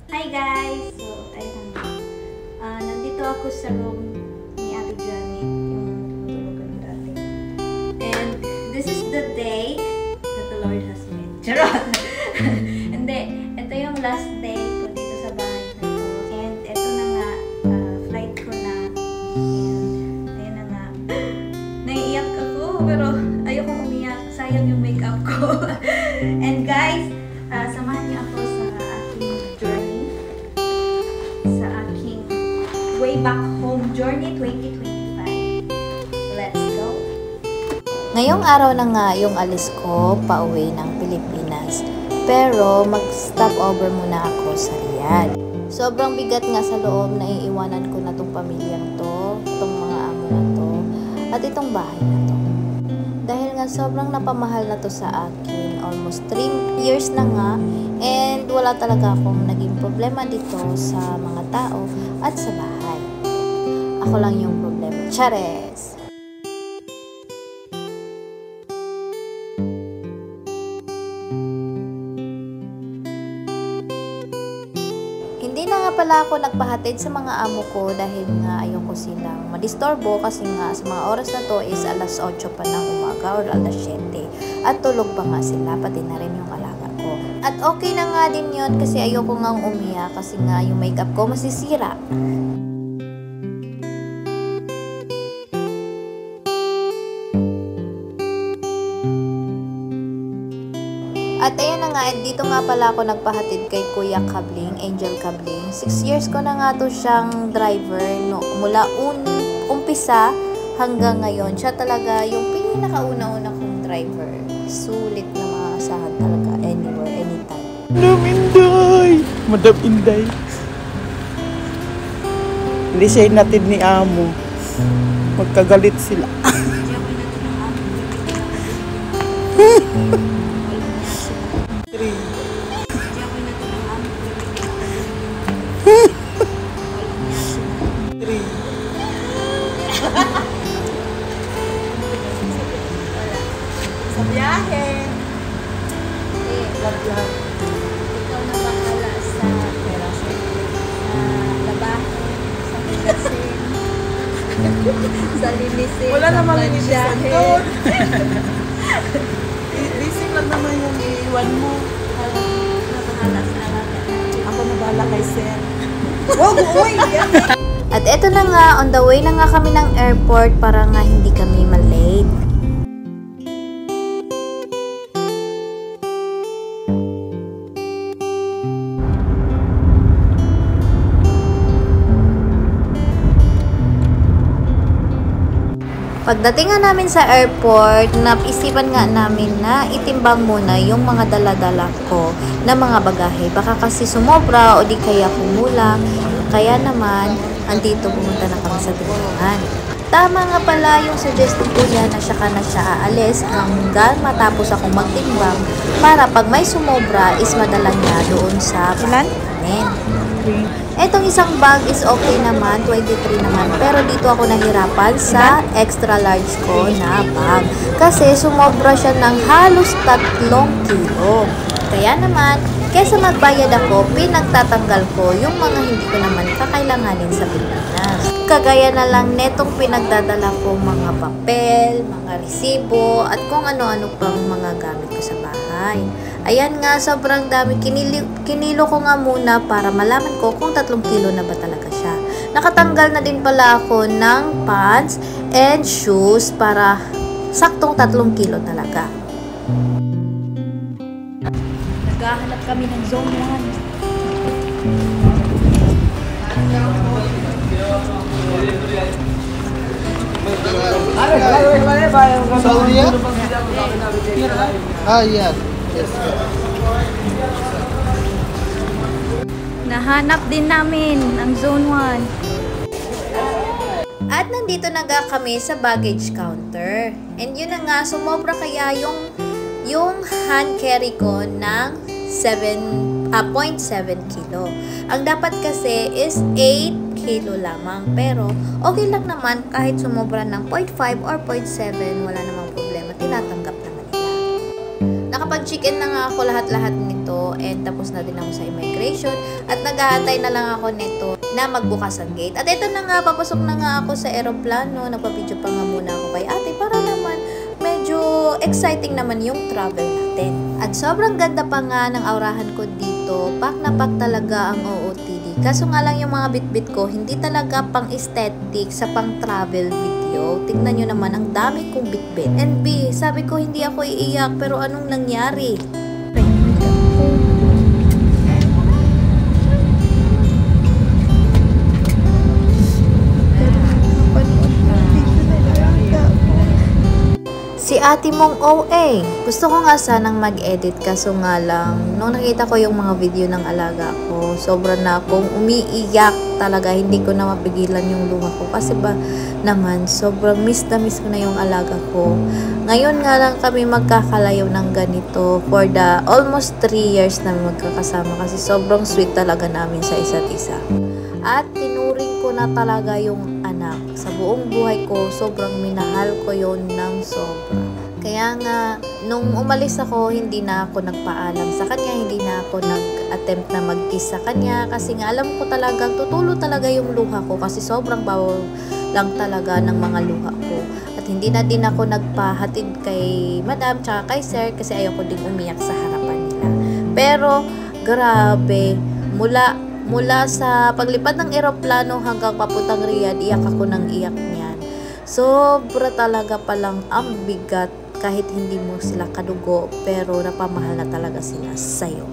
Hi guys! So, ayun na. Nandito ako sa room ni Ate Janet, yung tutulugan dati. And this is the day that the Lord has made. Charot! Hindi. Ito yung last day ko dito sa bahay na to. And ito na nga, flight ko na. And ayun na nga. Naiiyak ako, pero ayoko umiyak. Sayang yung makeup ko. And guys, samahan niyo ako sa aking journey. Sa aking way back home journey 2025. Let's go! Ngayong araw na nga yung alis ko pauwi ng Pilipinas. Pero mag-stop over muna ako sa Riyadh. Sobrang bigat nga sa loob na iiwanan ko na tong pamilyang to, itong mga amo na to, at itong bahay na to. Dahil nga sobrang napamahal na to sa akin, almost 3 years na nga, and wala talaga akong naging problema dito sa mga tao at sa bahay. Ako lang yung problema. Chares! Hindi na nga pala ako nagpahatid sa mga amo ko dahil nga ayoko silang madistorbo kasi nga sa mga oras na to is alas 8 pa ng umaga or alas 7. At tulog pa nga sila, pati na rin yung alaga ko. At okay na nga din yun kasi ayoko nga umiyak kasi nga yung makeup ko masisira. At ayan na nga, dito nga pala ako nagpahatid kay Kuya Kabling, Angel Kabling. 6 years ko na nga to siyang driver, no, mula umpisa hanggang ngayon. Siya talaga yung pinakauna-una kong driver. Sulit na makakasahan talaga, anywhere, anytime. Madam Inday! Madam Inday! Hindi siya inatid ni Amo. Magkagalit sila. Sa biyahe! Lahat. Ikaw na bahala sa labahin, sa hugasin, sa linisin, Wala sa naman mansyahe. linisin doon. Lising lang naman yung iiwan mo. Na bahala sa alaga. Ako na bahala kay Sir. At eto na nga, on the way na nga kami ng airport para nga hindi kami malate. Pagdating nga namin sa airport, naisipan nga namin na itimbang muna yung mga dala-dala ko na mga bagahe. Baka kasi sumobra o di kaya kumulang. Kaya naman, andito pumunta na kami sa timbangan. Tama nga pala yung suggestion ko niya na siya aalis hanggang matapos akong magtimbang para pag may sumobra is madala niya doon sa pagkain. Etong isang bag is okay naman, 23 naman. Pero dito ako nahirapan sa extra large ko na bag. Kasi sumobra siya ng halos 3 kilo. Kaya naman, kesa magbayad ako, pinagtatanggal ko yung mga hindi ko naman kakailanganin sa Pilipinas. Kagaya na lang netong pinagdadala ko mga papel, mga resibo, at kung ano-ano pang mga gamit ko sa bahay. Ayan nga, sobrang dami. Kinilo ko nga muna para malaman ko kung 3 kilo na ba talaga siya. Nakatanggal na din pala ako ng pants and shoes para saktong 3 kilo talaga. Naghahanap kami ng zone 1. Saudi? Ah, yeah. Yes. Nahanap din namin ang zone 1. At nandito na nga kami sa baggage counter. And yun na nga, sumobra kaya yung hand carry ko ng 0.7 kilo. Ang dapat kasi is 8 kilo lamang. Pero okay lang naman kahit sumobra ng 0.5 or 0.7, wala namang problema. Tinatanggap naman nila. nakapag-check-in na nga ako lahat-lahat nito and tapos na din ako sa immigration at nag-aantay na lang ako nito na magbukas ang gate. At ito na nga, papasok na nga ako sa eroplano. Nagpa-video pa nga muna ako kay ate para naman medyo exciting naman yung travel natin. At sobrang ganda pa nga ng aurahan ko dito. Pak na pak talaga ang OOTD. Kaso nga lang yung mga bitbit ko, hindi talaga pang aesthetic sa pang travel video. Tingnan nyo naman, ang dami kong bitbit. And B, sabi ko hindi ako iiyak, pero anong nangyari? Si ate mong OA. Gusto ko nga sanang mag-edit kaso nga lang, nung nakita ko yung mga video ng alaga ko, sobra na akong umiiyak talaga. Hindi ko na mapigilan yung luha ko. Kasi ba naman, sobrang miss na miss ko na yung alaga ko. Ngayon nga lang kami magkakalayo ng ganito for the almost 3 years na magkakasama kasi sobrang sweet talaga namin sa isa't isa. At tinuring ko na talaga yung anak. Sa buong buhay ko, sobrang minahal ko yon ng sobra. Kaya nga, nung umalis ako, hindi na ako nagpaalam sa kanya, hindi na ako nag-attempt na mag-kiss sa kanya kasi nga alam ko talagang tutulo talaga yung luha ko kasi sobrang bawaw lang talaga ng mga luha ko. At hindi na din ako nagpahatid kay madam tsaka kay sir kasi ayoko din umiyak sa harapan nila. Pero, grabe, mula sa paglipad ng eroplano hanggang papuntang Riyadh, iyak ako ng iyak niyan. Sobra talaga palang ang bigat kahit hindi mo sila kadugo, pero napamahal na talaga sila sa'yo.